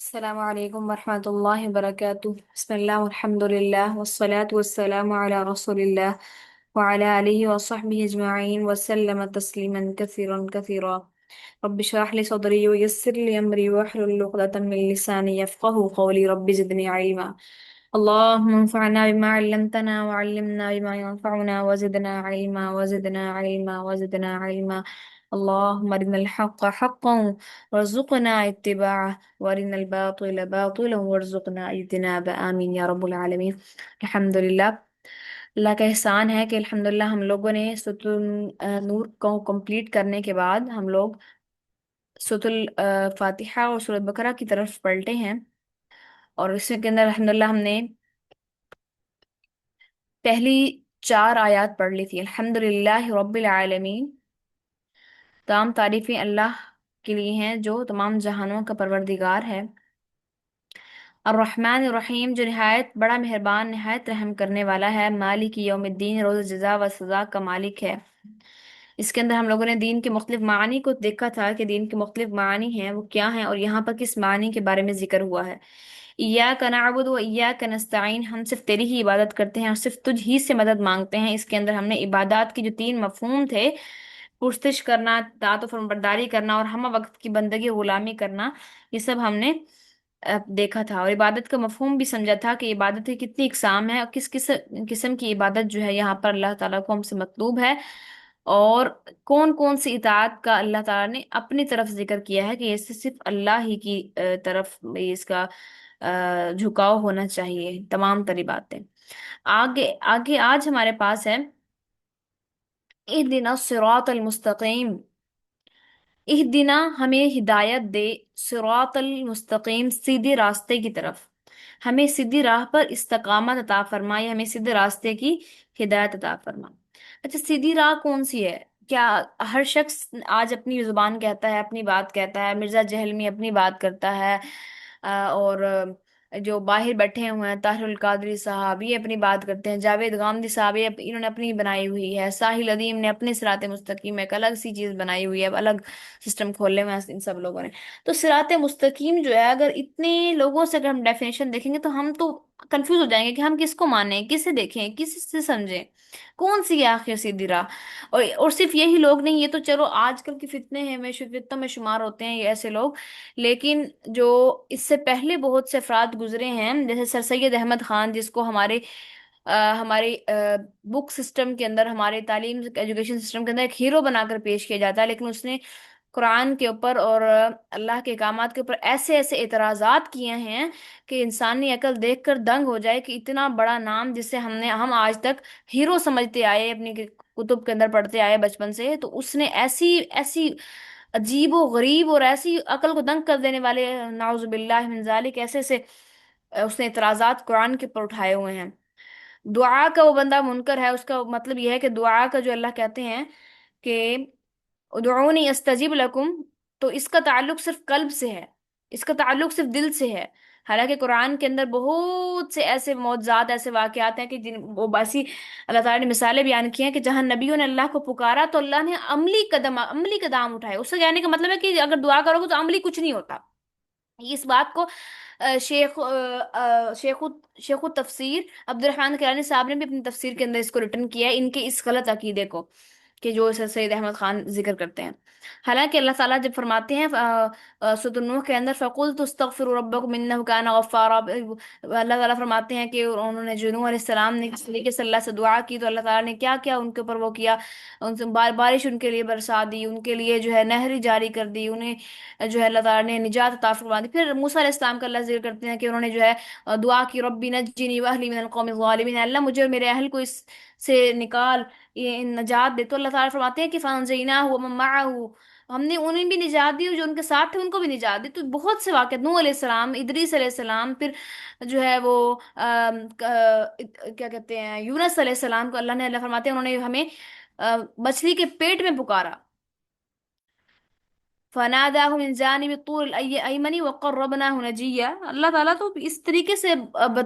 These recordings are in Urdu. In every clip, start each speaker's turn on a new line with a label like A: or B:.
A: السلام علیکم ورحمۃ اللہ وبرکاتہ، بسم اللہ والحمد للہ والصلاة والسلام علی رسول اللہ وعلی آلہ وصحبہ اجمعین وسلم تسلیما کثیرا کثیرا۔ رب اشرح لي صدري ويسر لي أمري واحلل عقدة من لساني يفقهوا قولي، رب زدني علما. اللهم انفعنا بما علمتنا وعلمنا بما ينفعنا وزدنا علما وزدنا علما وزدنا علما. اللهم أرنا الحق حقا وارزقنا اتباعه وارنا الباطل باطلا وارزقنا اجتنابه، آمین یا رب العالمین۔ الحمد للہ، اللہ کا احسان ہے کہ الحمدللہ ہم لوگوں نے سورۃ نور کو کمپلیٹ کرنے کے بعد ہم لوگ سورۃ الفاتحہ اور سورۃ بقرہ کی طرف پلٹے ہیں، اور اس کے اندر الحمدللہ ہم نے پہلی 4 آیات پڑھ لی تھی۔ الحمدللہ رب العالمین، تمام تعریفیں اللہ کے لیے ہیں جو تمام جہانوں کا پروردگار ہے۔ الرحمن الرحیم، جو نہایت بڑا مہربان نہایت رحم کرنے والا ہے۔ مالک یوم الدین، روز جزا و سزا کا مالک ہے۔ اس کے اندر ہم لوگوں نے دین کے مختلف معانی کو دیکھا تھا کہ دین کے مختلف معانی ہیں وہ کیا ہیں، اور یہاں پر کس معنی کے بارے میں ذکر ہوا ہے۔ ایاک نعبد و ایاک نستعین، ہم صرف تیری ہی عبادت کرتے ہیں اور صرف تجھ ہی سے مدد مانگتے ہیں۔ اس کے اندر ہم نے عبادات کے جو 3 مفہوم تھے، پرستش کرنا، اطاعت و فرمانبرداری کرنا اور ہمہ وقت کی بندگی و غلامی کرنا، یہ سب ہم نے دیکھا تھا، اور عبادت کا مفہوم بھی سمجھا تھا کہ عبادت کی کتنی اقسام ہے اور کس کس قسم کی عبادت جو ہے یہاں پر اللہ تعالیٰ کو ہم سے مطلوب ہے، اور کون کون سی اطاعت کا اللہ تعالیٰ نے اپنی طرف ذکر کیا ہے کہ یہ صرف اللہ ہی کی طرف اس کا جھکاؤ ہونا چاہیے، تمام تری باتیں۔ آگے آگے آج ہمارے پاس ہے اہدنا الصراط المستقیم۔ اہدنا، ہمیں ہدایت دے، صراط المستقیم، سیدھے راستے کی طرف، ہمیں سیدھی راہ پر استقامت عطا فرمائے، ہمیں سیدھے راستے کی ہدایت عطا فرما۔ اچھا، سیدھی راہ کون سی ہے؟ کیا ہر شخص آج اپنی زبان کہتا ہے، اپنی بات کہتا ہے؟ مرزا جہلمی اپنی بات کرتا ہے، اور جو باہر بیٹھے ہوئے ہیں طاہر القادری صاحب یہ اپنی بات کرتے ہیں، جاوید غامدی صاحب یہ انہوں نے اپنی بنائی ہوئی ہے، ساحل ادیم نے اپنے صراط مستقیم ایک الگ سی چیز بنائی ہوئی ہے، اب الگ سسٹم کھولے ہوئے ہیں ان سب لوگوں نے۔ تو صراط مستقیم جو ہے، اگر اتنے لوگوں سے اگر ہم ڈیفینیشن دیکھیں گے تو ہم تو کنفیوز ہو جائیں گے کہ ہم کس کو مانیں، کسے دیکھیں، کس سے سمجھیں، کون سی ہے آخر سیدھی راہ؟ اور صرف یہی لوگ نہیں، یہ تو چلو آج کل کے فتنے ہیں، میں فتنوں میں شمار ہوتے ہیں یہ ایسے لوگ، لیکن جو اس سے پہلے بہت سے افراد گزرے ہیں، جیسے سر سید احمد خان، جس کو ہمارے بک سسٹم کے اندر، ہمارے تعلیم ایجوکیشن سسٹم کے اندر ایک ہیرو بنا کر پیش کیا جاتا ہے، لیکن اس نے قرآن کے اوپر اور اللہ کے احکامات کے اوپر ایسے ایسے اعتراضات کیے ہیں کہ انسانی عقل دیکھ کر دنگ ہو جائے، کہ اتنا بڑا نام جسے ہم آج تک ہیرو سمجھتے آئے، اپنی کتب کے اندر پڑھتے آئے بچپن سے، تو اس نے ایسی ایسی عجیب و غریب اور ایسی عقل کو دنگ کر دینے والے، نعوذ باللہ من ذالک، ایسے ایسے اس نے اعتراضات قرآن کے اوپر اٹھائے ہوئے ہیں۔ دعا کا وہ بندہ منکر ہے، اس کا مطلب یہ ہے کہ دعا کا جو اللہ کہتے ہیں کہ ادعونی استجب لکم، تو اس کا تعلق صرف قلب سے ہے، اس کا تعلق صرف دل سے ہے۔ حالانکہ قرآن کے اندر بہت سے ایسے معجزات، ایسے واقعات ہیں کہ جن وہ باسی اللہ تعالیٰ نے مثالیں بیان کی ہیں کہ جہاں نبیوں نے اللہ کو پکارا تو اللہ نے عملی قدم اٹھائے۔ اس سے کہنے کا مطلب ہے کہ اگر دعا کرو گے تو عملی کچھ نہیں ہوتا۔ اس بات کو شیخ شیخ التفسیر عبد الرحمن کیلانی صاحب نے بھی اپنی تفسیر کے اندر اس کو ریٹرن کیا ہے، ان کے اس غلط عقیدے کو کہ جو سر سید احمد خان ذکر کرتے ہیں۔ حالانکہ اللہ تعالیٰ جب فرماتے ہیں سورۃ النوح کے اندر فَقُلْتُ اسْتَغْفِرُوا رَبَّكُمْ إِنَّهُ كَانَ غَفَّارًا، اللہ تعالیٰ فرماتے ہیں کہ انہوں نے جو نوح علیہ السلام نے کس طریقے سے اللہ سے دعا کی تو اللہ تعالیٰ نے کیا کیا ان کے اوپر وہ کیا، ان سے بارش ان کے لیے برسا دی، ان کے لیے جو ہے نہر جاری کر دی، انہیں جو ہے اللہ تعالیٰ نے نجات عطا فرما دی۔ پھر موسیٰ علیہ السلام کا اللہ ذکر کرتے ہیں کہ انہوں نے جو ہے دعا کی، ربی نجنی واہلی من القوم الظالمین، اللہ مجھے اور میرے اہل کو اس سے نکال، یہ نجات دے۔ تو اللہ تعالیٰ فرماتے ہیں کہ فَأَنجَيْنَاهُ وَمَن مَّعَهُ، ہم نے انہیں بھی نجات دی اور جو ان کے ساتھ تھے ان کو بھی نجات دی۔ تو بہت سے واقعات، نوح علیہ السلام، ادریس علیہ السلام، پھر جو ہے وہ کیا کہتے ہیں یونس علیہ السلام کو اللہ فرماتے ہیں انہوں نے ہمیں مچھلی کے پیٹ میں پکارا، فناداه من جانب الطور الايمن وقربناه نجيا۔ اللہ تعالیٰ تو اس طریقے سے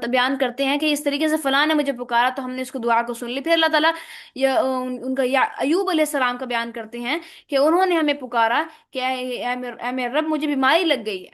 A: بیان کرتے ہیں کہ اس طریقے سے فلاں نے مجھے پکارا تو ہم نے اس کو دعا کو سن لی۔ پھر اللہ تعالیٰ ان کا ایوب علیہ السلام کا بیان کرتے ہیں کہ انہوں نے ہمیں پکارا کہ اے میرے رب، مجھے بیماری لگ گئی ہے،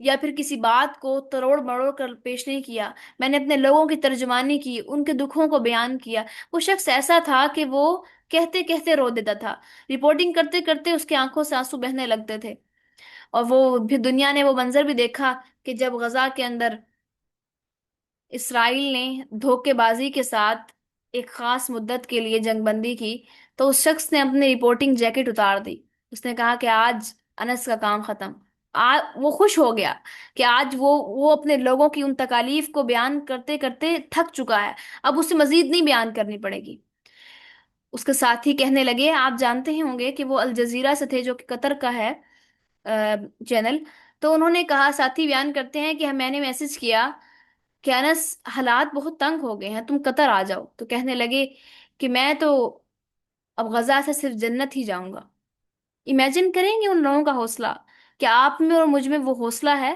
A: یا پھر کسی بات کو تروڑ مروڑ کر پیش نہیں کیا، میں نے اپنے لوگوں کی ترجمانی کی، ان کے دکھوں کو بیان کیا۔ وہ شخص ایسا تھا کہ وہ کہتے کہتے رو دیتا تھا، رپورٹنگ کرتے کرتے اس کی آنکھوں سے آنسو بہنے لگتے تھے۔ اور وہ پھر دنیا نے وہ منظر بھی دیکھا کہ جب غزہ کے اندر اسرائیل نے دھوکے بازی کے ساتھ ایک خاص مدت کے لیے جنگ بندی کی، تو اس شخص نے اپنی رپورٹنگ جیکٹ اتار دی۔ اس نے کہا کہ آج انس کا کام ختم۔ وہ خوش ہو گیا کہ آج وہ اپنے لوگوں کی ان تکالیف کو بیان کرتے کرتے تھک چکا ہے، اب اسے مزید نہیں بیان کرنی پڑے گی۔ اس کے ساتھ ہی کہنے لگے، آپ جانتے ہی ہوں گے کہ وہ الجزیرہ سے تھے جو کہ قطر کا ہے چینل۔ تو انہوں نے کہا، ساتھی بیان کرتے ہیں کہ میں نے میسج کیا کہ انس حالات بہت تنگ ہو گئے ہیں، تم قطر آ جاؤ۔ تو کہنے لگے کہ میں تو اب غزہ سے صرف جنت ہی جاؤں گا۔ امیجن کریں گے ان لوگوں کا حوصلہ، کہ آپ میں اور مجھ میں وہ حوصلہ ہے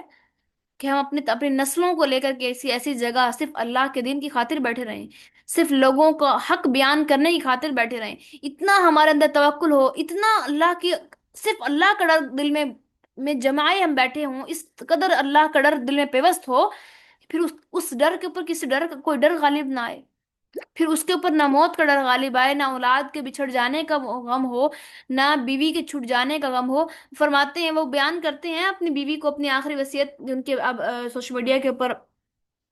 A: کہ ہم اپنے اپنی نسلوں کو لے کر کے ایسی ایسی جگہ صرف اللہ کے دین کی خاطر بیٹھے رہیں، صرف لوگوں کا حق بیان کرنے کی خاطر بیٹھے رہیں، اتنا ہمارے اندر توکل ہو، اتنا اللہ کی، صرف اللہ کا ڈر دل میں جمائے ہم بیٹھے ہوں، اس قدر اللہ کا ڈر دل میں پیوست ہو، پھر اس ڈر کے اوپر کسی ڈر کا کوئی ڈر غالب نہ آئے، پھر اس کے اوپر نہ موت کا ڈر غالب آئے، نہ اولاد کے بچھڑ جانے کا وہ غم ہو، نہ بیوی کے چھوٹ جانے کا غم ہو۔ فرماتے ہیں، وہ بیان کرتے ہیں اپنی بیوی کو اپنی آخری وصیت، جو ان کے اب سوشل میڈیا کے اوپر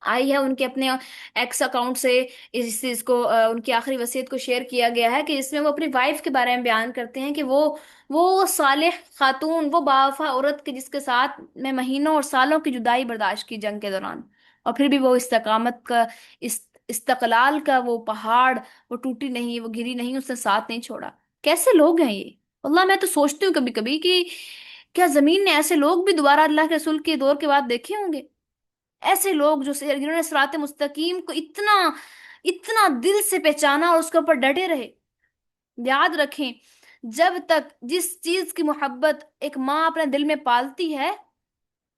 A: آئی ہے، ان کے اپنے ایکس اکاؤنٹ سے اس چیز کو ان کی آخری وصیت کو شیئر کیا گیا ہے، کہ اس میں وہ اپنی وائف کے بارے میں بیان کرتے ہیں کہ وہ صالح خاتون، وہ باوفا عورت کے جس کے ساتھ میں مہینوں اور سالوں کی جدائی برداشت کی جنگ کے دوران، اور پھر بھی وہ استقامت کا، استقلال کا وہ پہاڑ، وہ ٹوٹی نہیں، وہ گری نہیں، اس نے ساتھ نہیں چھوڑا۔ کیسے لوگ ہیں یہ؟ اللہ، میں تو سوچتی ہوں کبھی کبھی کہ کیا زمین نے ایسے لوگ بھی دوبارہ اللہ کے رسول کے دور کے بعد دیکھے ہوں گے؟ ایسے لوگ جنہوں نے صراط مستقیم کو اتنا اتنا دل سے پہچانا اور اس کے اوپر ڈٹے رہے۔ یاد رکھیں، جب تک جس چیز کی محبت ایک ماں اپنے دل میں پالتی ہے،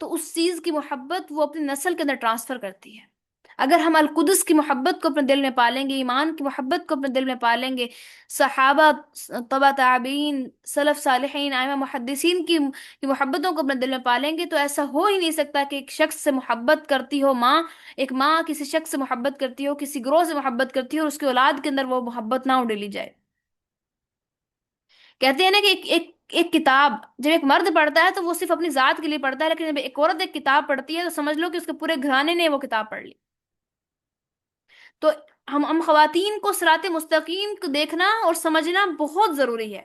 A: تو اس چیز کی محبت وہ اپنی نسل کے اندر ٹرانسفر کرتی ہے۔ اگر ہم القدس کی محبت کو اپنے دل میں پالیں گے، ایمان کی محبت کو اپنے دل میں پالیں گے، صحابہ، طبع تابعین، سلف صالحین، ائمہ محدثین کی محبتوں کو اپنے دل میں پالیں گے، تو ایسا ہو ہی نہیں سکتا کہ ایک شخص سے محبت کرتی ہو ماں، ایک ماں کسی شخص سے محبت کرتی ہو، کسی گروہ سے محبت کرتی ہو، اور اس کی اولاد کے اندر وہ محبت نہ اڈیلی جائے۔ کہتے ہیں نا کہ ایک کتاب جب ایک مرد پڑھتا ہے تو وہ صرف اپنی ذات کے لیے پڑھتا ہے، لیکن جب ایک عورت ایک کتاب پڑھتی ہے تو سمجھ لو کہ اس کے پورے گھرانے نے وہ کتاب پڑھ لی۔ تو ہم خواتین کو صراط مستقیم کو دیکھنا اور سمجھنا بہت ضروری ہے،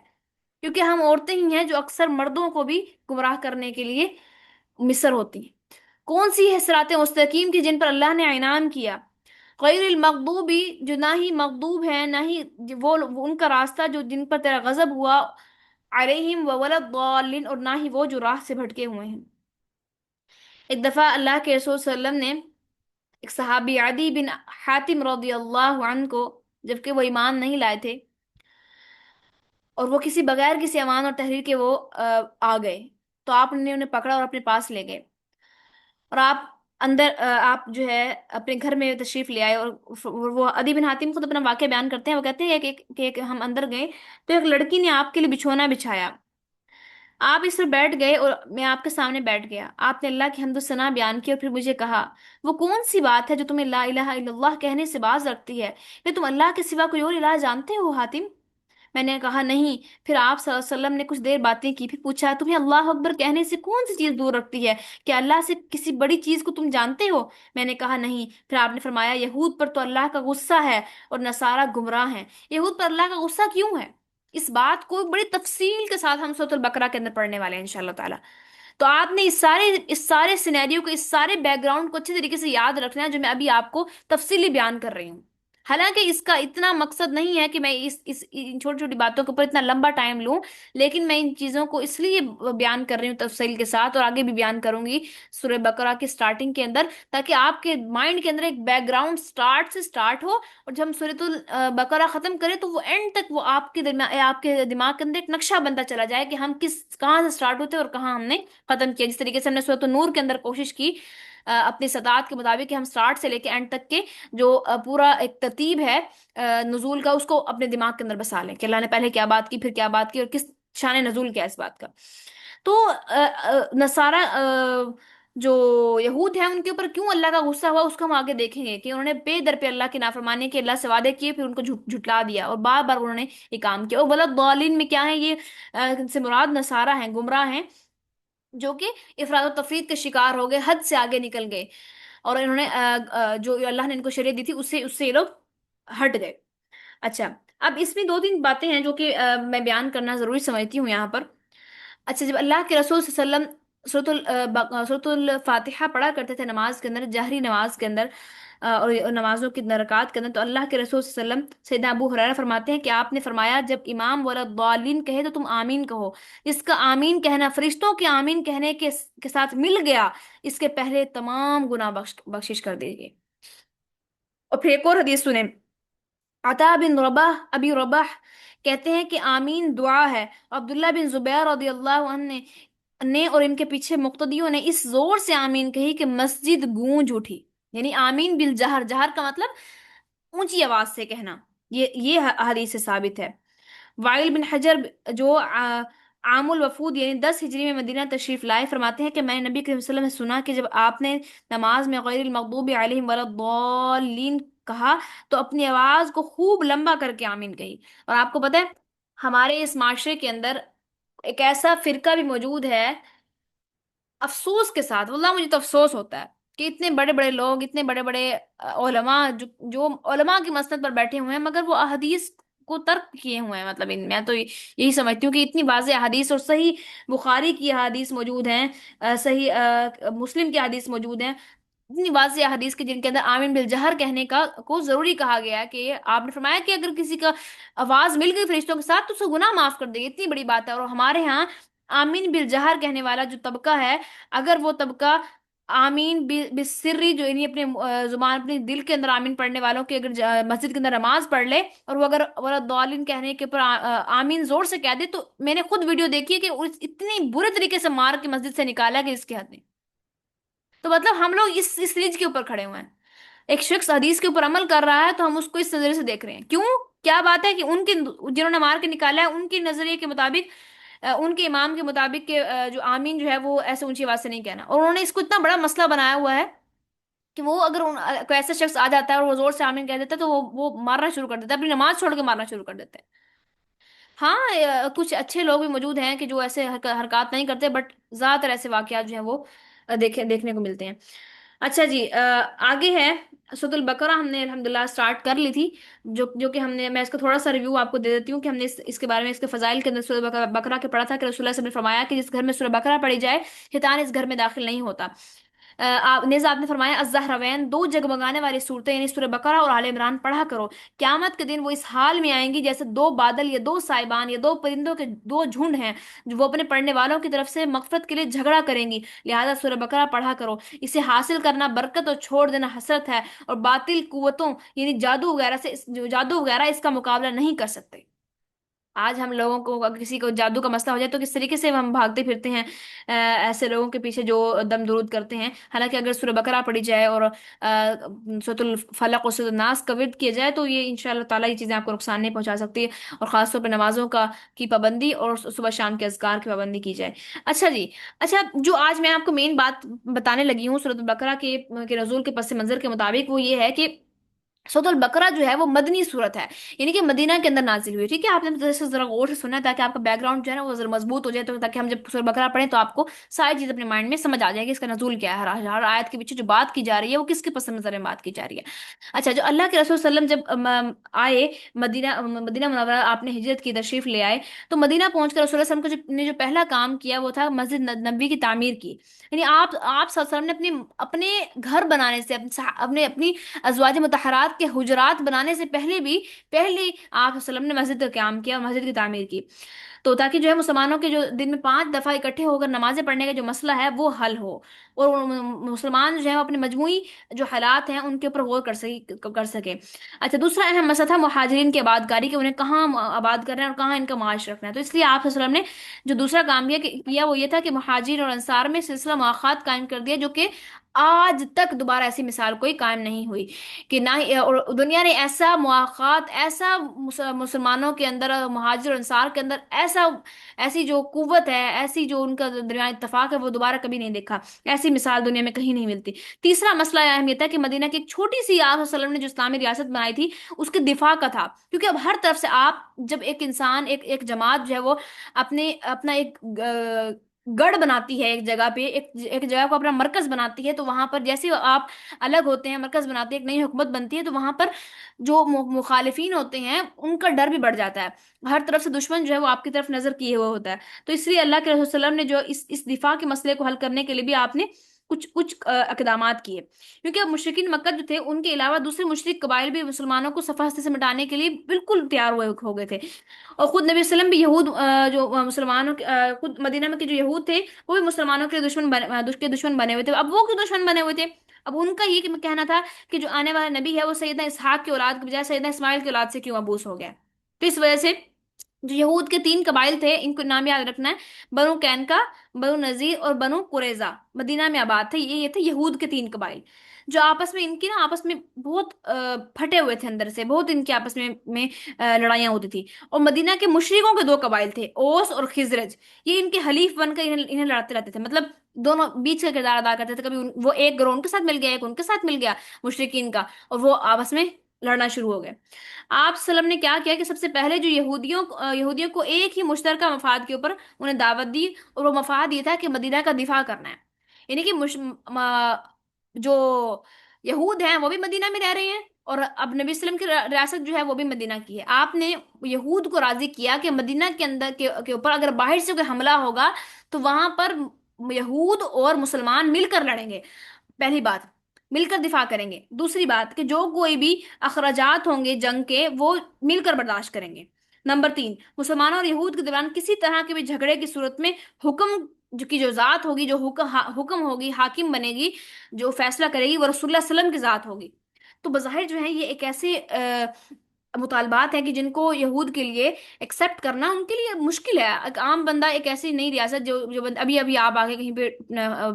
A: کیونکہ ہم عورتیں ہی ہیں جو اکثر مردوں کو بھی گمراہ کرنے کے لیے مصر ہوتی ہیں۔ کون سی ہے صراط مستقیم کی جن پر اللہ نے انعام کیا؟ غیر المغضوبی، جو نہ ہی مغضوب ہیں، نہ ہی وہ ان کا راستہ جو جن پر تیرا غضب ہوا، علیہم ولا الضالین، اور نہ ہی وہ جو راہ سے بھٹکے ہوئے ہیں۔ ایک دفعہ اللہ کے رسول صلی اللہ علیہ وسلم نے ایک صحابی عدی بن حاتم رضی اللہ عنہ کو، جبکہ وہ ایمان نہیں لائے تھے، اور وہ بغیر کسی امان اور تحریر کے وہ آ گئے، تو آپ نے انہیں پکڑا اور اپنے پاس لے گئے، اور آپ اندر آپ جو ہے اپنے گھر میں تشریف لے آئے، اور وہ عدی بن حاتم خود اپنا واقعہ بیان کرتے ہیں، وہ کہتے ہیں کہ ہم اندر گئے تو ایک لڑکی نے آپ کے لیے بچھونا بچھایا، آپ اس پر بیٹھ گئے اور میں آپ کے سامنے بیٹھ گیا، آپ نے اللہ کی حمد و ثنا بیان کی، اور پھر مجھے کہا، وہ کون سی بات ہے جو تمہیں لا الہ الا اللہ کہنے سے باز رکھتی ہے؟ کہ تم اللہ کے سوا کوئی اور الہ جانتے ہو حاتم؟ میں نے کہا نہیں۔ پھر آپ صلی اللہ علیہ وسلم نے کچھ دیر باتیں کی، پھر پوچھا، تمہیں اللہ اکبر کہنے سے کون سی چیز دور رکھتی ہے؟ کیا اللہ سے کسی بڑی چیز کو تم جانتے ہو؟ میں نے کہا نہیں۔ پھر آپ نے فرمایا، یہود پر تو اللہ کا غصہ ہے اور نصارہ گمراہ ہیں۔ یہود پر اللہ کا غصہ کیوں ہے؟ اس بات کو بڑی تفصیل کے ساتھ ہم سورۃ البقرہ کے اندر پڑھنے والے ہیں انشاءاللہ تعالی۔ تو آپ نے اس سارے سینیریو کو، اس سارے بیک گراؤنڈ کو اچھے طریقے سے یاد رکھنا ہے، جو میں ابھی آپ کو تفصیلی بیان کر رہی ہوں۔ حالانکہ اس کا اتنا مقصد نہیں ہے کہ میں ان چھوٹی چھوٹی باتوں کے اوپر اتنا لمبا ٹائم لوں، لیکن میں ان چیزوں کو اس لیے بیان کر رہی ہوں تفصیل کے ساتھ، اور آگے بھی بیان کروں گی سورہ بقرہ کی سٹارٹنگ کے اندر، تاکہ آپ کے مائنڈ کے اندر ایک بیک گراؤنڈ سٹارٹ سے سٹارٹ ہو، اور جب ہم سورۃ البقرہ ختم کریں تو وہ اینڈ تک وہ آپ کے دماغ کے اندر ایک نقشہ بنتا چلا جائے کہ ہم کہاں سے سٹارٹ ہوتے ہیں اور کہاں ہم نے ختم کیا۔ جس طریقے سے ہم نے سورۃ النور کے اندر کوشش کی اپنی استطاعت کے مطابق کہ ہم سٹارٹ سے لے کے اینڈ تک کے جو پورا ایک ترتیب ہے نزول کا، اس کو اپنے دماغ کے اندر بسا لیں کہ اللہ نے پہلے کیا بات کی، پھر کیا بات کی، اور کس شان نزول کیا اس بات کا۔ تو نصارہ جو یہود ہیں ان کے اوپر کیوں اللہ کا غصہ ہوا، اس کو ہم آگے دیکھیں گے کہ انہوں نے پے در پہ اللہ کی نافرمانی کے، اللہ سے وعدے کیے پھر ان کو جھٹلا دیا، اور بار بار انہوں نے یہ کام کیا۔ اور بلد ضالین میں کیا ہے یہ، ان سے مراد نصارہ ہیں، گمراہ ہیں، جو کہ افراد و تفرید کے شکار ہو گئے، حد سے آگے نکل گئے، اور انہوں نے جو اللہ نے ان کو شریعت دی تھی اس سے یہ لوگ ہٹ گئے۔ اچھا، اب اس میں دو تین باتیں ہیں جو کہ میں بیان کرنا ضروری سمجھتی ہوں یہاں پر۔ اچھا، جب اللہ کے رسول صلی اللہ علیہ وسلم سورۃ الفاتحہ پڑھا کرتے تھے نماز کے اندر، جہری نماز کے اندر، اور نمازوں کی رکعات کے اندر، تو اللہ کے رسول صلی اللہ علیہ وسلم، سیدنا ابو ہریرہ فرماتے ہیں کہ آپ نے فرمایا جب امام ولا الضالین کہے تو تم آمین کہو، اس کا آمین کہنا فرشتوں کے آمین کہنے کے ساتھ مل گیا، اس کے پہلے تمام گناہ بخشش کر دیجیے۔ اور پھر ایک اور حدیث سنیں، عطا بن رباح، ابی رباح کہتے ہیں کہ آمین دعا ہے، عبداللہ بن زبیر رضی اللہ عنہ نے اور ان کے پیچھے مقتدیوں نے اس زور سے آمین کہی کہ مسجد گونج اٹھی۔ یعنی آمین بالجہر، جہر کا مطلب اونچی آواز سے کہنا، یہ حدیث سے ثابت ہے۔ وائل بن حجر جو عام الوفود یعنی 10 ہجری میں مدینہ تشریف لائے، فرماتے ہیں کہ میں نے نبی کریم صلی اللہ علیہ وسلم سے سنا کہ جب آپ نے نماز میں غیر المغضوب علیہم ولا الضالین کہا تو اپنی آواز کو خوب لمبا کر کے آمین کہی۔ اور آپ کو پتہ ہے ہمارے اس معاشرے کے اندر ایک ایسا فرقہ بھی موجود ہے، افسوس کے ساتھ واللہ مجھے تو افسوس ہوتا ہے کہ اتنے بڑے بڑے لوگ، اتنے بڑے بڑے علماء جو علماء کی مسند پر بیٹھے ہوئے ہیں، مگر وہ احادیث کو ترک کیے ہوئے ہیں۔ مطلب میں تو یہی سمجھتی ہوں کہ اتنی واضح احادیث، اور صحیح بخاری کی احادیث موجود ہیں، صحیح مسلم کی احادیث موجود ہیں، اتنی واضح حدیث کے جن کے اندر آمین بالجہر کہنے کا کو ضروری کہا گیا ہے، کہ آپ نے فرمایا کہ اگر کسی کا آواز مل گئی فرشتوں کے ساتھ تو اس کو گناہ معاف کر دے گی، اتنی بڑی بات ہے۔ اور ہمارے ہاں آمین بالجہر کہنے والا جو طبقہ ہے، اگر وہ طبقہ آمین بسری، جو یعنی اپنے زبان، اپنے دل کے اندر آمین پڑھنے والوں کی اگر مسجد کے اندر نماز پڑھ لے، اور وہ اگر ولادالین کہنے کے اوپر آمین زور سے کہہ دے، تو میں نے خود ویڈیو دیکھی ہے کہ اتنی برے طریقے سے مار کے مسجد سے نکالا کہ اس کے حد نہیں۔ تو مطلب ہم لوگ اس ریج کے اوپر کھڑے ہوئے ہیں، ایک شخص حدیث کے اوپر عمل کر رہا ہے تو ہم اس کو اس نظریے سے دیکھ رہے ہیں، کیوں؟ کیا بات ہے کہ ان کے جنہوں نے مار کے نکالا ہے ان کے نظریے کے مطابق، ان کے امام کے مطابق کہ جو آمین جو ہے وہ ایسے اونچی آواز سے نہیں کہنا، اور انہوں نے اس کو اتنا بڑا مسئلہ بنایا ہوا ہے کہ وہ اگر کوئی ایسا شخص آ جاتا ہے اور وہ زور سے آمین کہہ دیتا ہے تو وہ مارنا شروع کر دیتا ہے، اپنی نماز چھوڑ کے مارنا شروع کر دیتے ہیں۔ ہاں، کچھ اچھے لوگ بھی موجود ہیں کہ جو ایسے حرکات نہیں کرتے، بٹ زیادہ تر ایسے واقعات جو ہیں وہ دیکھنے کو ملتے ہیں۔ اچھا جی، آگے ہے سورۃ البقرہ، ہم نے الحمدللہ سٹارٹ کر لی تھی، جو کہ ہم نے، میں اس کا تھوڑا سا ریویو آپ کو دے دیتی ہوں کہ ہم نے اس کے بارے میں، اس کے فضائل کے اندر سورۃ بقرہ کے پڑھا تھا کہ رسول اللہ صلی اللہ علیہ وسلم نے فرمایا کہ جس گھر میں سورۃ بقرہ پڑھی جائے شیطان اس گھر میں داخل نہیں ہوتا۔ نیز آپ نے فرمایا الزہروین، دو جگمگانے والی صورتیں یعنی سورہ بقرہ اور آل عمران پڑھا کرو، قیامت کے دن وہ اس حال میں آئیں گی جیسے دو بادل یا دو سائبان یا دو پرندوں کے دو جھنڈ ہیں، جو وہ اپنے پڑھنے والوں کی طرف سے مغفرت کے لیے جھگڑا کریں گی، لہذا سورہ بقرہ پڑھا کرو، اسے حاصل کرنا برکت اور چھوڑ دینا حسرت ہے، اور باطل قوتوں یعنی جادو وغیرہ سے جو جادو وغیرہ اس کا مقابلہ نہیں کر سکتے۔ آج ہم لوگوں کو اگر کسی کو جادو کا مسئلہ ہو جائے تو کس طریقے سے ہم بھاگتے پھرتے ہیں ایسے لوگوں کے پیچھے جو دم درود کرتے ہیں، حالانکہ اگر سورہ بقرہ پڑھی جائے اور سورۃ الفلق اور سورۃ الناس کا ورد کیا جائے تو یہ انشاءاللہ تعالیٰ یہ چیزیں آپ کو نقصان نہیں پہنچا سکتی ہے، اور خاص طور پہ نمازوں کی پابندی اور صبح شام کے اذکار کی پابندی کی جائے۔ اچھا جی، اچھا، جو آج میں آپ کو مین بات بتانے لگی ہوں سورۃ البقرہ کے نزول کے پس منظر کے مطابق، وہ یہ ہے کہ سورۃ البقرہ جو ہے وہ مدنی صورت ہے، یعنی کہ مدینہ کے اندر نازل ہوئی، ٹھیک ہے؟ آپ نے جیسے ذرا غور سے سنا ہے تاکہ آپ کا بیک گراؤنڈ جو ہے نا وہ ذرا مضبوط ہو جائے، تو تاکہ ہم جب سورۃ بقرہ پڑھیں تو آپ کو ساری چیز اپنے مائنڈ میں سمجھ آ جائے گی اس کا نزول کیا ہے، ہر آیت کے پیچھے جو بات کی جا رہی ہے وہ کس کے پس منظر میں بات کی جا رہی ہے۔ اچھا، جو اللہ کے رسول صلی اللہ علیہ وسلم جب آئے مدینہ منورہ، آپ نے ہجرت کی، تشریف لے آئے، تو مدینہ پہنچ کر رسول اللہ صلی اللہ علیہ وسلم نے جو پہلا کام کیا وہ تھا مسجد نبوی کی تعمیر کی، یعنی آپ صلی اللہ علیہ وسلم نے اپنے گھر بنانے سے، اپنی ازواج مطہرات کے حجرات بنانے سے پہلے آپ صلی اللہ علیہ وسلم نے مسجد کا قیام کیا، مسجد کی تعمیر کی، تو تاکہ جو ہے مسلمانوں کے جو دن میں 5 دفعہ اکٹھے ہو کر نمازیں پڑھنے کا جو مسئلہ ہے وہ حل ہو، اور مسلمان جو ہے اپنے مجموعی جو حالات ہیں ان کے اوپر غور کر سکے۔ اچھا، دوسرا اہم مسئلہ تھا مہاجرین کی آباد کاری، کہ انہیں کہاں آباد کرنا ہے اور کہاں ان کا معاش رکھنا ہے، تو اس لیے آپ صلی اللہ علیہ وسلم نے جو دوسرا کام کیا وہ یہ تھا کہ مہاجرین اور انصار میں سلسلہ مواخات قائم کر دیا، جو کہ آج تک دوبارہ ایسی مثال کوئی قائم نہیں ہوئی، کہ نہ ہی اور دنیا نے ایسا مواخات، ایسا مسلمانوں کے اندر، مہاجر اور انصار کے اندر ایسا ایسا ایسی جو قوت ہے، ایسی جو ان کا درمیان اتفاق ہے، وہ دوبارہ کبھی نہیں دیکھا، ایسی مثال دنیا میں کہیں نہیں ملتی۔ تیسرا مسئلہ یہ اہمیت ہے کہ مدینہ کی ایک چھوٹی سی آپ صلی اللہ علیہ وسلم نے جو اسلامی ریاست بنائی تھی، اس کے دفاع کا تھا، کیونکہ اب ہر طرف سے آپ جب ایک انسان ایک ایک جماعت جو ہے وہ اپنا ایک گڑھ بناتی ہے، ایک جگہ پہ ایک جگہ کو اپنا مرکز بناتی ہے، تو وہاں پر جیسے آپ الگ ہوتے ہیں، مرکز بناتے ہیں، ایک نئی حکومت بنتی ہے، تو وہاں پر جو مخالفین ہوتے ہیں ان کا ڈر بھی بڑھ جاتا ہے، ہر طرف سے دشمن جو ہے وہ آپ کی طرف نظر کیے ہوئے ہوتا ہے۔ تو اس لیے اللہ کے رسول صلی اللہ علیہ وسلم نے جو اس دفاع کے مسئلے کو حل کرنے کے لیے بھی آپ نے کچھ اقدامات کیے، کیونکہ اب مشرکین مکہ جو تھے ان کے علاوہ دوسرے مشرک قبائل بھی مسلمانوں کو صفحہ ہستی سے مٹانے کے لیے بالکل تیار ہوئے ہو گئے تھے، اور خود نبی صلی اللہ علیہ وسلم بھی یہود جو مسلمانوں خود مدینہ میں کے جو یہود تھے وہ بھی مسلمانوں کے دشمن بنے ہوئے تھے۔ اب وہ کیوں دشمن بنے ہوئے تھے؟ اب ان کا یہ کہنا تھا کہ جو آنے والا نبی ہے وہ سیدنا اسحاق کی اولاد کے بجائے سیدنا اسماعیل کی اولاد سے کیوں مبعوث ہو گیا؟ تو اس وجہ سے جو یہود کے تین قبائل تھے، ان کو نام یاد رکھنا ہے، بنو کینکا، بنو نذیر اور بنو قریظہ، مدینہ میں آباد تھے، یہ تھے یہود کے تین قبائل، جو آپس میں ان کی نا آپس میں بہت پھٹے ہوئے تھے، اندر سے بہت ان کی آپس میں لڑائیاں ہوتی تھی۔ اور مدینہ کے مشرکوں کے دو قبائل تھے، اوس اور خزرج، یہ ان کے حلیف بن کر انہیں لڑتے رہتے تھے، مطلب دونوں بیچ کا کردار ادا کرتے تھے، کبھی وہ ایک گروہ ان کے ساتھ مل گیا، ایک ان کے ساتھ مل گیا مشرکین کا، اور وہ آپس میں لڑنا شروع ہو گئے۔ آپ وسلم نے کیا کیا کہ سب سے پہلے جو یہودیوں کو ایک ہی مشترکہ مفاد کے اوپر انہیں دعوت دی، اور وہ مفاد یہ تھا کہ مدینہ کا دفاع کرنا ہے، یعنی کہ جو یہود ہیں وہ بھی مدینہ میں رہ رہے ہیں، اور اب نبی وسلم کی ریاست جو ہے وہ بھی مدینہ کی ہے۔ آپ نے یہود کو راضی کیا کہ مدینہ کے اندر کے اوپر اگر باہر سے کوئی حملہ ہوگا تو وہاں پر یہود اور مسلمان مل کر لڑیں گے، پہلی بات، مل کر دفاع کریں گے۔ دوسری بات کہ جو کوئی بھی اخراجات ہوں گے جنگ کے وہ مل کر برداشت کریں گے۔ نمبر تین، مسلمانوں اور یہود کے دوران کسی طرح کے بھی جھگڑے کی صورت میں حکم جو ذات ہوگی، جو حکم ہوگی، حاکم بنے گی، جو فیصلہ کرے گی، وہ رسول اللہ صلی اللہ علیہ وسلم کی ذات ہوگی۔ تو بظاہر جو ہے یہ ایک ایسے مطالبات ہیں کہ جن کو یہود کے لیے ایکسپٹ کرنا ان کے لیے مشکل ہے۔ ایک عام بندہ ایک ایسی نئی ریاست جو ابھی آپ آگے کہیں پہ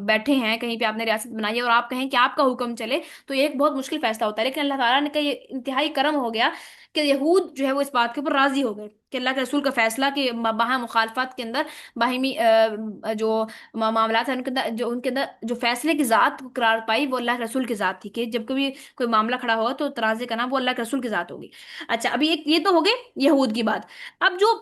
A: بیٹھے ہیں، کہیں پہ آپ نے ریاست بنائی ہے، اور آپ کہیں کہ آپ کا حکم چلے، تو یہ ایک بہت مشکل فیصلہ ہوتا ہے، لیکن اللہ تعالیٰ نے کا یہ انتہائی کرم ہو گیا کہ یہود جو ہے وہ اس بات کے اوپر راضی ہو گئے کہ اللہ کے رسول کا فیصلہ کہ باہم مخالفت کے اندر باہمی جو معاملات ہیں ان کے اندر ان کے اندر جو فیصلے کی ذات قرار پائی وہ اللہ کے رسول کی ذات تھی، کہ جب کبھی کوئی معاملہ کھڑا ہوا تو ترازے کا نام وہ اللہ کے رسول کی ذات ہوگی۔ اچھا، ابھی ایک یہ تو ہو گئے یہود کی بات۔ اب جو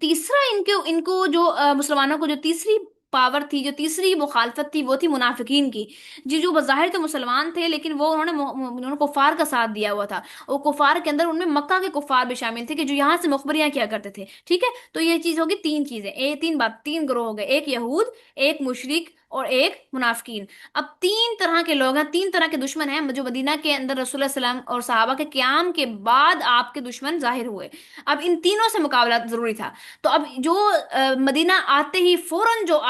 A: تیسرا ان کو جو مسلمانوں کو جو تیسری پاور تھی، جو تیسری مخالفت تھی، وہ تھی منافقین کی، جو بظاہر تو مسلمان تھے لیکن وہ انہوں نے کفار کا ساتھ دیا ہوا تھا، اور کفار کے اندر ان میں مکہ کے کفار بھی شامل تھے کہ جو یہاں سے مخبریاں کیا کرتے تھے، ٹھیک ہے؟ تو یہ چیز ہوگی، تین چیزیں، تین گروہ ہو گئے، ایک یہود، ایک مشرک، اور ایک منافقین۔ اب تین طرح کے لوگ ہیں، تین طرح کے دشمن ہیں جو مدینہ کے اندر رسول اللہ صلی اللہ علیہ وسلم اور صحابہ کے قیام کے بعد آپ کے دشمن ظاہر ہوئے۔ اب ان تینوں سے مقابلہ ضروری تھا، تو اب جو مدینہ آتے ہی فوراً جو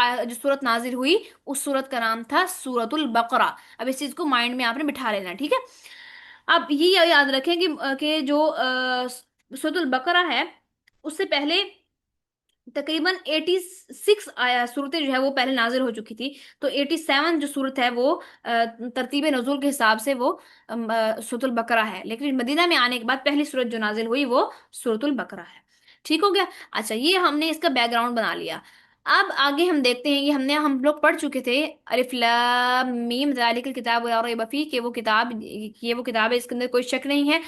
A: صورت نازل ہوئی، اس صورت کا نام تھا سورۃ البقرہ۔ اب اس چیز کو مائنڈ میں آپ نے بٹھا لینا، ٹھیک ہے؟ اب یہ یاد رکھیں کہ جو سورۃ البقرہ ہے اس سے پہلے تقریباً 86 صورتیں جو ہے وہ پہلے نازل ہو چکی تھی، تو 87 جو صورت ہے وہ ترتیب نزول کے حساب سے وہ سورۃ البقرہ ہے، لیکن مدینہ میں آنے کے بعد پہلی صورت جو نازل ہوئی وہ سورۃ البقرہ ہے، ٹھیک ہو گیا؟ اچھا، یہ ہم نے اس کا بیک گراؤنڈ بنا لیا۔ اب آگے ہم دیکھتے ہیں، یہ ہم لوگ پڑھ چکے تھے، الف لام میم ذالک الکتاب لا ریب فیہ، کہ وہ کتاب ہے، اس کے اندر کوئی شک نہیں ہے،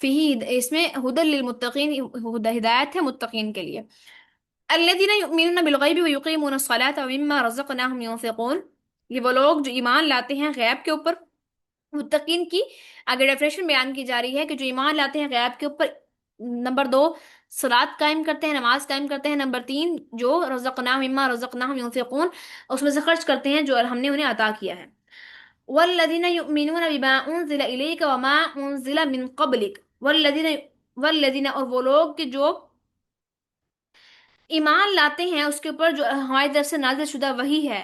A: فیہ، اس میں ہدی للمتقین، ہدایت ہے متقین کے لیے، الذین یؤمنون بالغیب ویقیمون الصلاة ومما رزقناہم ينفقون، یہ وہ لوگ جو ایمان لاتے ہیں غیب کے اوپر، متقین کی اگر ڈیفینیشن بیان کی جا رہی ہے کہ جو ایمان لاتے ہیں غیب کے اوپر، نمبر دو صلات قائم کرتے ہیں، نماز قائم کرتے ہیں، نمبر تین جو رزقناہم مما رزقناہم ينفقون، اس میں سے خرچ کرتے ہیں جو ہم نے انہیں عطا کیا ہے، والذین یؤمنون بما انزل الیک وما انزل من قبلک، والذین اور وہ لوگ کہ جو ایمان لاتے ہیں اس کے اوپر جو ہماری طرف سے نازل شدہ وحی ہے،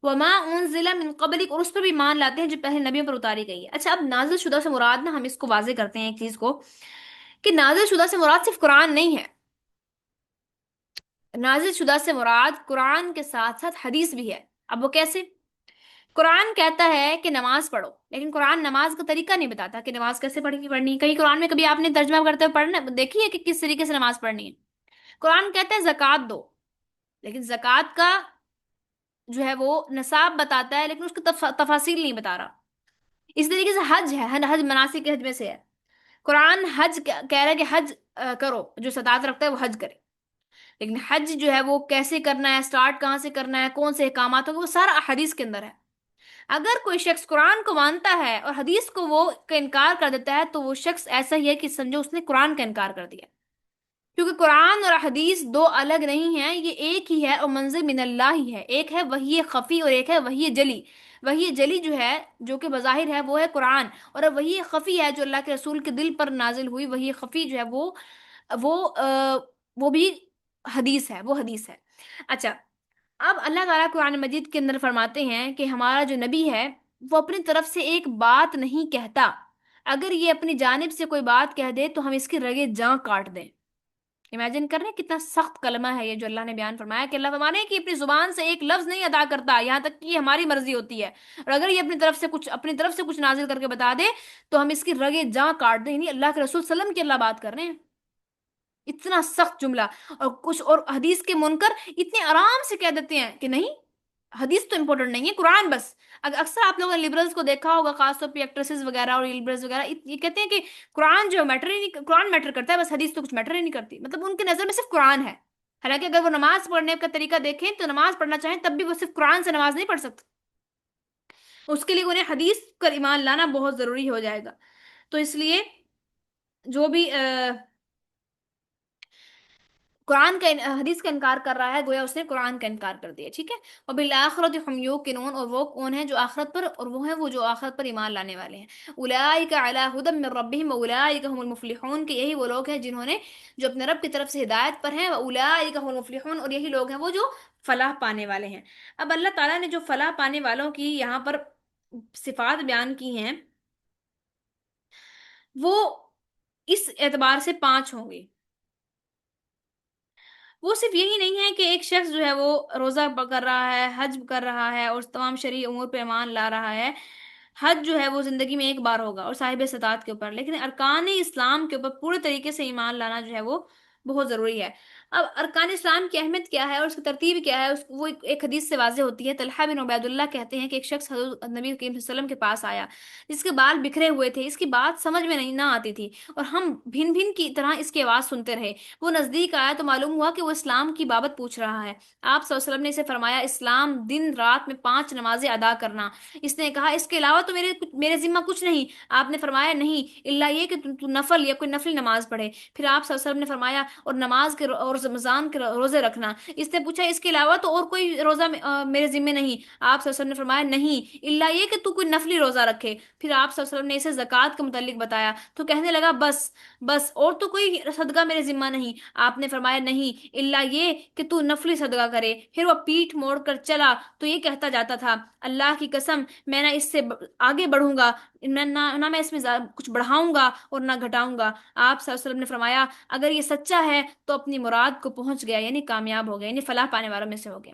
A: وما انزل من قبلک، اور اس پر بھی ایمان لاتے ہیں جو پہلے نبیوں پر اتاری گئی ہے۔ اچھا، اب نازل شدہ سے مراد نا، ہم اس کو واضح کرتے ہیں ایک چیز کو، کہ نازل شدہ سے مراد صرف قرآن نہیں ہے، نازل شدہ سے مراد قرآن کے ساتھ ساتھ حدیث بھی ہے۔ اب وہ کیسے؟ قرآن کہتا ہے کہ نماز پڑھو، لیکن قرآن نماز کا طریقہ نہیں بتاتا کہ نماز کیسے پڑھنی ہے۔ کہیں قرآن میں کبھی آپ نے ترجمہ کرتے ہوئے پڑھنا دیکھی ہے کہ کس طریقے سے نماز پڑھنی ہے؟ قرآن کہتا ہے زکات دو، لیکن زکات کا جو ہے وہ نصاب بتاتا ہے، لیکن اس کی تفاصیل نہیں بتا رہا۔ اس طریقے سے حج ہے، حج مناسک کے حج میں سے ہے۔ قرآن حج کہہ رہا ہے کہ حج کرو، جو استطاعت رکھتا ہے وہ حج کرے، لیکن حج جو ہے وہ کیسے کرنا ہے، سٹارٹ کہاں سے کرنا ہے، کون سے احکامات ہوں، وہ سارا حدیث کے اندر ہے۔ اگر کوئی شخص قرآن کو مانتا ہے اور حدیث کو وہ کا انکار کر دیتا ہے، تو وہ شخص ایسا ہی ہے کہ سمجھو اس نے قرآن کا انکار کر دیا، کیونکہ قرآن اور حدیث دو الگ نہیں ہیں، یہ ایک ہی ہے اور منزل من اللہ ہی ہے۔ ایک ہے وحی خفی اور ایک ہے وحی جلی۔ وحی جلی جو ہے، جو کہ بظاہر ہے، وہ ہے قرآن، اور وحی خفی ہے جو اللہ کے رسول کے دل پر نازل ہوئی، وحی خفی جو ہے وہ وہ بھی حدیث ہے، وہ حدیث ہے۔ اچھا، اب اللہ تعالیٰ قرآن مجید کے اندر فرماتے ہیں کہ ہمارا جو نبی ہے وہ اپنی طرف سے ایک بات نہیں کہتا، اگر یہ اپنی جانب سے کوئی بات کہہ دے تو ہم اس کی رگے جاں کاٹ دیں۔ امیجن کر رہے ہیں کتنا سخت کلمہ ہے یہ جو اللہ نے بیان فرمایا، کہ اللہ فرمانے کہ اپنی زبان سے ایک لفظ نہیں ادا کرتا یہاں تک کہ یہ ہماری مرضی ہوتی ہے، اور اگر یہ اپنی طرف سے کچھ نازل کر کے بتا دے تو ہم اس کی رگیں جاں کاٹ دیں۔ یعنی اللہ کے رسول صلی اللہ علیہ وسلم کی اللہ بات کر رہے ہیں، اتنا سخت جملہ۔ اور کچھ اور حدیث کے منکر اتنے آرام سے کہہ دیتے ہیں کہ نہیں، حدیث تو امپورٹنٹ نہیں ہے، قرآن بس۔ اکثر آپ لوگوں نے لبرلز کو دیکھا ہوگا، خاص طور پہ ایکٹریسز وغیرہ اور لبرلز وغیرہ، یہ کہتے ہیں کہ قرآن جو میٹر ہی نہیں، قرآن میٹر کرتا ہے بس، حدیث تو کچھ میٹر ہی نہیں کرتی، مطلب ان کی نظر میں صرف قرآن ہے۔ حالانکہ اگر وہ نماز پڑھنے کا طریقہ دیکھیں تو نماز پڑھنا چاہیں تب بھی وہ صرف قرآن سے نماز نہیں پڑھ سکتے، اس کے لیے انہیں حدیث پر ایمان لانا بہت ضروری ہو جائے گا۔ تو اس لیے جو بھی قرآن کا حدیث کا انکار کر رہا ہے، گویا اس نے قرآن کا انکار کر دیا، ٹھیک ہے۔ اور بالآخرت ہم یوقنون، اور وہ کون ہیں جو آخرت پر، اور وہ ہیں وہ جو آخرت پر ایمان لانے والے ہیں۔ اولئک علی ھدی من ربہم واولئک هم المفلحون، کہ یہی وہ لوگ ہیں جنہوں نے جو اپنے رب کی طرف سے ہدایت پر ہیں، واولئک هم المفلحون، اور یہی لوگ ہیں وہ جو فلاح پانے والے ہیں۔ اب اللہ تعالیٰ نے جو فلاح پانے والوں کی یہاں پر صفات بیان کی ہیں، وہ اس اعتبار سے 5 ہوں گی۔ وہ صرف یہی نہیں ہے کہ ایک شخص جو ہے وہ روزہ کر رہا ہے، حج کر رہا ہے اور تمام شرعی امور پہ ایمان لا رہا ہے۔ حج جو ہے وہ زندگی میں ایک بار ہوگا اور صاحب استطاعت کے اوپر، لیکن ارکان اسلام کے اوپر پورے طریقے سے ایمان لانا جو ہے وہ بہت ضروری ہے۔ اب ارکان اسلام کی اہمیت کیا ہے اور اس کی ترتیب کیا ہے، وہ ایک حدیث سے واضح ہوتی ہے۔ طلحہ بن عبید اللہ کہتے ہیں کہ ایک شخص حضرت نبی کریم صلی اللہ علیہ وسلم کے پاس آیا، جس کے بال بکھرے ہوئے تھے، اس کی بات سمجھ میں نہیں نہ آتی تھی، اور ہم بھن بھن کی طرح اس کی آواز سنتے رہے۔ وہ نزدیک آیا تو معلوم ہوا کہ وہ اسلام کی بابت پوچھ رہا ہے۔ آپ صلی اللہ علیہ وسلم نے اسے فرمایا، اسلام دن رات میں 5 نمازیں ادا کرنا۔ اس نے کہا، اس کے علاوہ تو میرے ذمہ کچھ نہیں؟ آپ نے فرمایا، نہیں، الا یہ کہ تو نفل یا کوئی نفلی نماز پڑھے۔ پھر آپ صلی اللہ علیہ وسلم نے فرمایا، اور نماز کے اور رمضان کے روزے رکھنا۔ اس نے پوچھا، اس کے علاوہ تو اور کوئی روزہ میرے ذمہ نہیں؟ آپ صلی اللہ علیہ وسلم نے فرمایا، نہیں، الا یہ کہ تو کوئی نفلی روزہ رکھے۔ پھر آپ صلی اللہ علیہ وسلم نے اسے زکوٰۃ کے متعلق بتایا تو کہنے لگا، بس بس، اور تو کوئی صدقہ میرے ذمہ نہیں؟ آپ نے فرمایا، نہیں، الا یہ کہ تو نفلی صدقہ کرے۔ پھر وہ پیٹھ موڑ کر چلا تو یہ کہتا جاتا تھا، اللہ کی قسم، میں نہ اس سے آگے بڑھوں گا، نہ میں اس میں کچھ بڑھاؤں گا اور نہ گھٹاؤں گا۔ آپ صلی اللہ علیہ وسلم نے فرمایا، اگر یہ سچا ہے تو اپنی مراد کو پہنچ گیا، یعنی کامیاب ہو گیا، یعنی فلاح پانے والوں میں سے ہو گیا،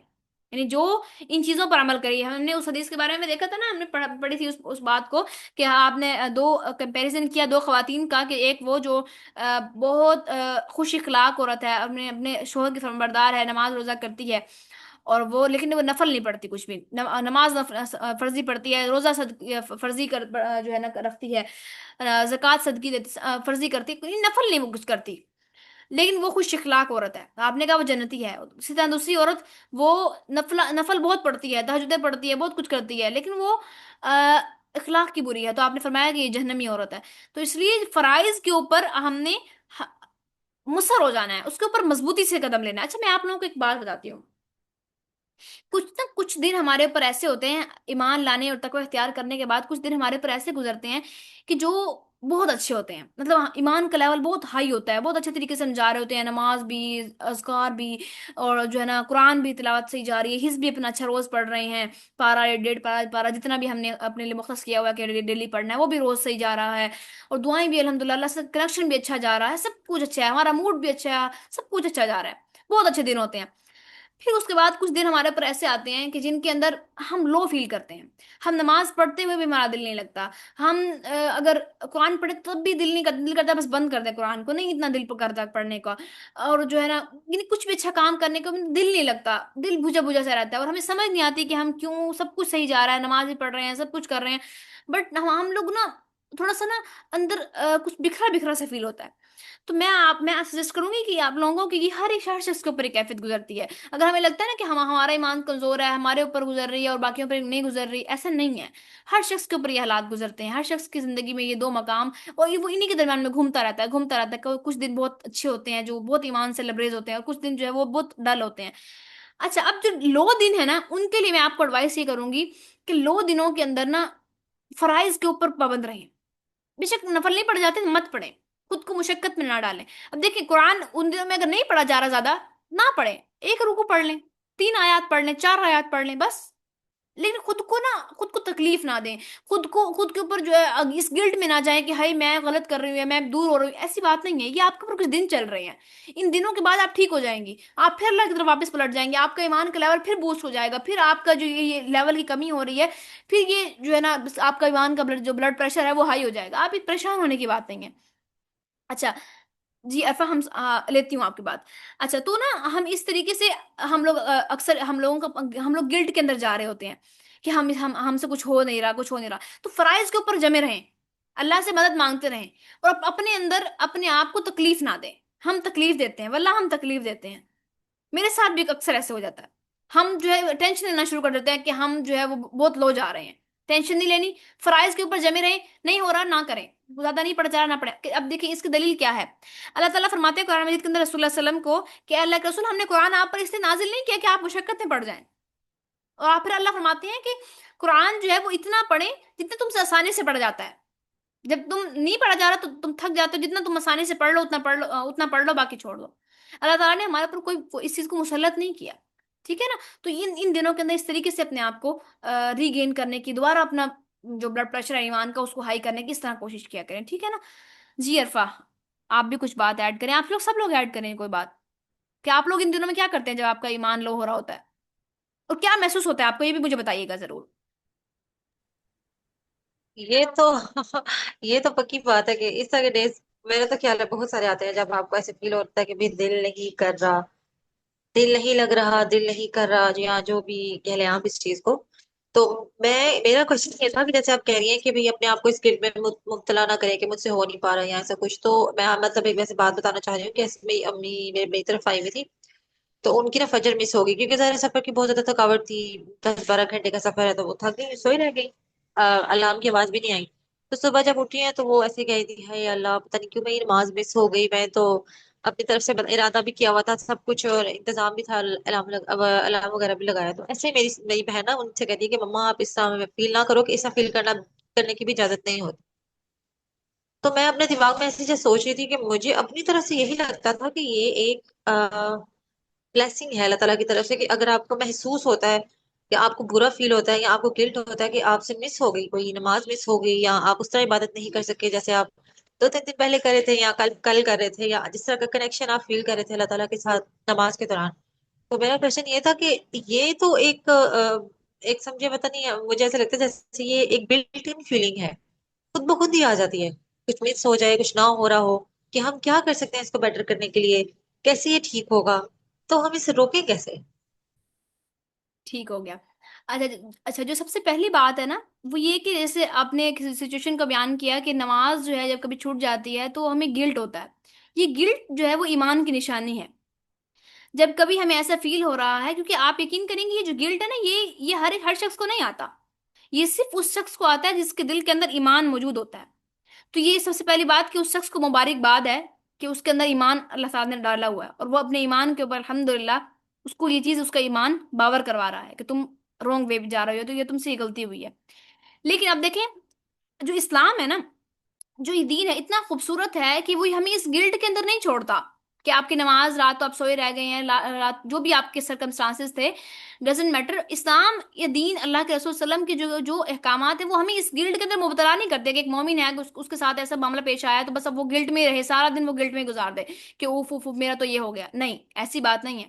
A: یعنی جو ان چیزوں پر عمل کری ہے۔ ہم نے اس حدیث کے بارے میں دیکھا تھا نا، ہم نے پڑھی تھی اس بات کو، کہ آپ نے دو کمپیریزن کیا دو خواتین کا، کہ ایک وہ جو بہت خوش اخلاق عورت ہے، اپنے شوہر کی فرمانبردار ہے، نماز روزہ کرتی ہے، اور وہ لیکن وہ نفل نہیں پڑھتی کچھ بھی، نماز فرضی پڑھتی ہے، روزہ فرضی جو ہے نا رکھتی ہے، زکوٰۃ صدقی دیتی، فرضی کرتی، نفل نہیں وہ کچھ کرتی، لیکن وہ خوش اخلاق عورت ہے، آپ نے کہا وہ جنتی ہے۔ اسی طرح دوسری عورت، وہ نفل بہت پڑھتی ہے، تہجدیں پڑھتی ہے، بہت کچھ کرتی ہے، لیکن وہ اخلاق کی بری ہے، تو آپ نے فرمایا کہ یہ جہنمی عورت ہے۔ تو اس لیے فرائض کے اوپر ہم نے مصر ہو جانا ہے، اس کے اوپر مضبوطی سے قدم لینا ہے۔ اچھا، میں آپ لوگوں کو ایک بات بتاتی ہوں، کچھ دن ہمارے اوپر ایسے ہوتے ہیں، ایمان لانے اور تقوی اختیار کرنے کے بعد کچھ دن ہمارے اوپر ایسے گزرتے ہیں کہ جو بہت اچھے ہوتے ہیں، مطلب ایمان کا لیول بہت ہائی ہوتا ہے، بہت اچھے طریقے سے ہم جا رہے ہوتے ہیں، نماز بھی، اذکار بھی، اور جو ہے نا قرآن بھی تلاوت صحیح جا رہی ہے، حزب بھی اپنا اچھا روز پڑھ رہے ہیں، پارا یا 1.5 پارا جتنا بھی ہم نے اپنے لیے مختص کیا ہوا ہے کہ ڈیلی پڑھنا ہے، وہ بھی روز صحیح جا رہا ہے، اور دعائیں بھی الحمدللہ، اللہ سے کنیکشن بھی اچھا جا رہا ہے، سب کچھ اچھا ہے، ہمارا موڈ بھی اچھا ہے، سب کچھ اچھا جا رہا ہے، بہت اچھے دن ہوتے ہیں۔ پھر اس کے بعد کچھ دن ہمارے اوپر ایسے آتے ہیں کہ جن کے اندر ہم لو فیل کرتے ہیں، ہم نماز پڑھتے ہوئے بھی ہمارا دل نہیں لگتا، ہم اگر قرآن پڑھے تب بھی دل نہیں کرتا، دل کرتا ہے بس بند کر دیں قرآن کو، نہیں اتنا دل کرتا پڑھنے کا، اور جو ہے نا یعنی کچھ بھی اچھا کام کرنے کو دل نہیں لگتا، دل بھجا بھجا سا رہتا ہے، اور ہمیں سمجھ نہیں آتی کہ ہم کیوں، سب کچھ صحیح جا رہا ہے، نماز بھی پڑھ رہے ہیں، سب کچھ کر رہے ہیں، بٹ ہم لوگ نا تھوڑا سا نا اندر کچھ بکھرا بکھرا سا فیل ہوتا ہے۔ تو میں سجیسٹ کروں گی کہ آپ لوگوں کی یہ ہر شخص کے اوپر ایک کیفیت گزرتی ہے، اگر ہمیں لگتا ہے نا کہ ہمارا ایمان کمزور ہے، ہمارے اوپر گزر رہی ہے اور باقیوں پر نہیں گزر رہی، ایسا نہیں ہے، ہر شخص کے اوپر یہ حالات گزرتے ہیں، ہر شخص کی زندگی میں یہ دو مقام، اور وہ انہی کے درمیان میں گھومتا رہتا ہے کچھ دن بہت اچھے ہوتے ہیں جو بہت ایمان سے لبریز ہوتے ہیں، اور کچھ دن جو ہے وہ بہت ڈل ہوتے ہیں۔ اچھا، اب جو لو دن ہے نا ان کے لیے میں آپ کو ایڈوائس یہ کروں گی کہ لو دنوں کے اندر نا فرائض کے اوپر پابند رہیں، بے شک نفل نہیں پڑھ جاتے مت پڑھیں، خود کو مشقت میں نہ ڈالیں۔ اب دیکھیں قرآن ان دنوں میں اگر نہیں پڑھا جا رہا زیادہ، نہ پڑھیں، ایک رکو پڑھ لیں، 3 آیات پڑھ لیں، 4 آیات پڑھ لیں بس، لیکن خود کو تکلیف نہ دیں، خود کے اوپر جو ہے اس گلٹ میں نہ جائیں کہ ہائی میں غلط کر رہی ہوں یا میں دور ہو رہی ہوں، ایسی بات نہیں ہے، یہ آپ کے اوپر کچھ دن چل رہے ہیں، ان دنوں کے بعد آپ ٹھیک ہو جائیں گی، آپ پھر اللہ کی طرف واپس پلٹ جائیں گے، آپ کا ایمان کا لیول پھر بوسٹ ہو جائے گا، پھر آپ کا جو یہ لیول کی کمی ہو رہی ہے، پھر یہ جو ہے نا آپ کا ایمان کا جو بلڈ پریشر ہے وہ ہائی ہو جائے گا، آپ پریشان ہونے کی بات نہیں ہے۔ اچھا جی عفا، لیتی ہوں آپ کی بات۔ اچھا تو نا ہم اس طریقے سے ہم لوگ اکثر ہم لوگ گلٹ کے اندر جا رہے ہوتے ہیں کہ ہم سے کچھ ہو نہیں رہا، کچھ ہو نہیں رہا، تو فرائض کے اوپر جمے رہیں، اللہ سے مدد مانگتے رہیں، اور اپنے اندر اپنے آپ کو تکلیف نہ دیں، ہم تکلیف دیتے ہیں، واللہ ہم تکلیف دیتے ہیں، میرے ساتھ بھی اکثر ایسے ہو جاتا ہے، ہم جو ہے ٹینشن لینا شروع کر دیتے ہیں کہ ہم جو ہے وہ بہت لو جا رہے ہیں، ٹینشن نہیں لینی، فرائض کے اوپر جمے رہیں، نہیں ہو رہا نہ کریں، زیادہ نہیں پڑھا جا رہا نہ پڑھے۔ اب دیکھیں اس کی دلیل کیا ہے، اللہ تعالیٰ فرماتے ہیں قرآن مجید کے اندر رسول اللہ صلی اللہ علیہ وسلم کو کہ اے اللہ کے رسول، ہم نے قرآن آپ پر اس لیے نازل نہیں کیا کہ آپ مشقت میں پڑ جائیں، اور آپ پھر اللہ فرماتے ہیں کہ قرآن جو ہے وہ اتنا پڑھیں جتنا تم سے آسانی سے پڑھ جاتا ہے، جب تم نہیں پڑھا جا رہا تو تم تھک جاتے ہو، جتنا تم آسانی سے پڑھ لو اتنا پڑھ لو، اتنا پڑھ لو، باقی چھوڑ دو۔ اللہ تعالیٰ نے ہمارے اوپر کوئی اس چیز کو مسلط نہیں کیا، ٹھیک ہے نا؟ تو ان دنوں کے اندر اس طریقے سے اپنے آپ کو ری گین کرنے کی، دوبارہ اپنا جو بلڈ پریشر ہے ایمان کا اس کو ہائی کرنے کی اس طرح کوشش کیا کریں، ٹھیک ہے نا؟ جی عرفا، آپ بھی کچھ بات ایڈ کریں، آپ لوگ سب لوگ ایڈ کریں کوئی بات، کہ آپ لوگ ان دنوں میں کیا کرتے ہیں جب آپ کا ایمان لو ہو رہا ہوتا ہے، اور کیا محسوس ہوتا ہے آپ کو، یہ بھی مجھے بتائیے گا ضرور۔
B: یہ تو یہ تو پکی بات ہے کہ اس طرح کے ڈیز میرا تو خیال ہے بہت سارے آتے ہیں جب آپ کو ایسے فیل ہوتا ہے کہ بھی دل نہیں کر رہا، دل نہیں لگ رہا، دل نہیں کر رہا، جی ہاں جو بھی کہہ لیں آپ اس چیز کو۔ تو میں میرا کوشچن یہ تھا کہ جیسے آپ کہہ رہی ہیں کہ بھی اپنے آپ کو اس گلٹ میں مبتلا نہ کریں کہ مجھ سے ہو نہیں پا رہا یا ایسا کچھ، تو میں مطلب ایک ویسے بات بتانا چاہ رہی ہوں کہ ایسے میری امی میری طرف آئی ہوئی تھی، تو ان کی نا فجر مس ہو گئی کیونکہ ظاہر سفر کی بہت زیادہ تھکاوٹ تھی، 10-12 گھنٹے کا سفر ہے، تو وہ تھک گئی، سوئی رہ گئی، الارم کی آواز بھی نہیں آئی، تو صبح جب اٹھی ہیں تو وہ ایسے کہی تھی ہے اللہ پتہ نہیں کیوں میری نماز مس ہو گئی، میں تو اپنی طرف سے ارادہ بھی کیا ہوا تھا سب کچھ اور انتظام بھی تھا، الارم وغیرہ بھی لگایا، تو ایسے ہی میری بہن نا ان سے کہتی ہے کہ مما آپ اس طرح فیل نہ کرو کہ ایسا فیل کرنے کی بھی اجازت نہیں ہوتی۔ تو میں اپنے دماغ میں ایسی چیز سوچ رہی تھی کہ مجھے اپنی طرف سے یہی لگتا تھا کہ یہ ایک بلیسنگ ہے اللہ تعالیٰ کی طرف سے کہ اگر آپ کو محسوس ہوتا ہے یا آپ کو برا فیل ہوتا ہے یا آپ کو گلٹ ہوتا ہے کہ آپ سے مس ہو گئی کوئی نماز، مس ہو گئی یا آپ اس طرح عبادت نہیں کر سکے جیسے آپ 2-3 دن پہلے کر رہے تھے یا کل کر رہے تھے، یا جس طرح کا کنیکشن آپ فیل کر رہے تھے اللہ تعالیٰ کے ساتھ نماز کے دوران، تو میرا کوشچن یہ تھا کہ یہ تو ایک سمجھے پتہ نہیں ہے، مجھے ایسا لگتا ہے جیسے یہ ایک بلٹ ان فیلنگ ہے، خود بخود ہی آ جاتی ہے، کچھ مس ہو جائے کچھ نہ ہو رہا ہو، کہ ہم کیا کر سکتے ہیں اس کو بیٹر کرنے کے لیے، کیسے یہ ٹھیک ہوگا، تو ہم اسے روکیں کیسے؟
A: ٹھیک ہو گیا۔ اچھا اچھا، جو سب سے پہلی بات ہے نا وہ یہ کہ جیسے آپ نے ایک سچویشن کا بیان کیا کہ نماز جو ہے جب کبھی چھوٹ جاتی ہے تو ہمیں گلٹ ہوتا ہے، یہ گلٹ جو ہے وہ ایمان کی نشانی ہے، جب کبھی ہمیں ایسا فیل ہو رہا ہے، کیونکہ آپ یقین کریں گے یہ جو گلٹ ہے نا یہ ہر شخص کو نہیں آتا، یہ صرف اس شخص کو آتا ہے جس کے دل کے اندر ایمان موجود ہوتا ہے، تو یہ سب سے پہلی بات کہ اس شخص کو مبارکباد ہے کہ اس کے اندر ایمان اللہ تعالیٰ نے ڈالا ہوا ہے، اور وہ اپنے ایمان کے اوپر الحمدللہ اس کو یہ چیز اس کا ایمان باور کروا رہا ہے کہ تم رونگ وے پہ جا رہے ہو، تو یہ تم سے یہ غلطی ہوئی ہے۔ لیکن اب دیکھیں جو اسلام ہے نا، جو یہ دین ہے اتنا خوبصورت ہے کہ وہ ہمیں اس گلٹ کے اندر نہیں چھوڑتا کہ آپ کی نماز رات تو آپ سوئے رہ گئے ہیں، رات جو بھی آپ کے سرکمسٹانسز تھے ڈزنٹ میٹر، اسلام یہ دین اللہ کے رسول صلی اللہ علیہ وسلم کے جو احکامات ہیں وہ ہمیں اس گلٹ کے اندر مبتلا نہیں کرتے کہ ایک مومن ہے اس کے ساتھ ایسا معاملہ پیش آیا تو بس اب وہ گلٹ میں رہے، سارا دن وہ گلٹ میں گزار دے کہ اوف اوف اوف، میرا تو یہ ہو گیا، نہیں ایسی بات نہیں ہے۔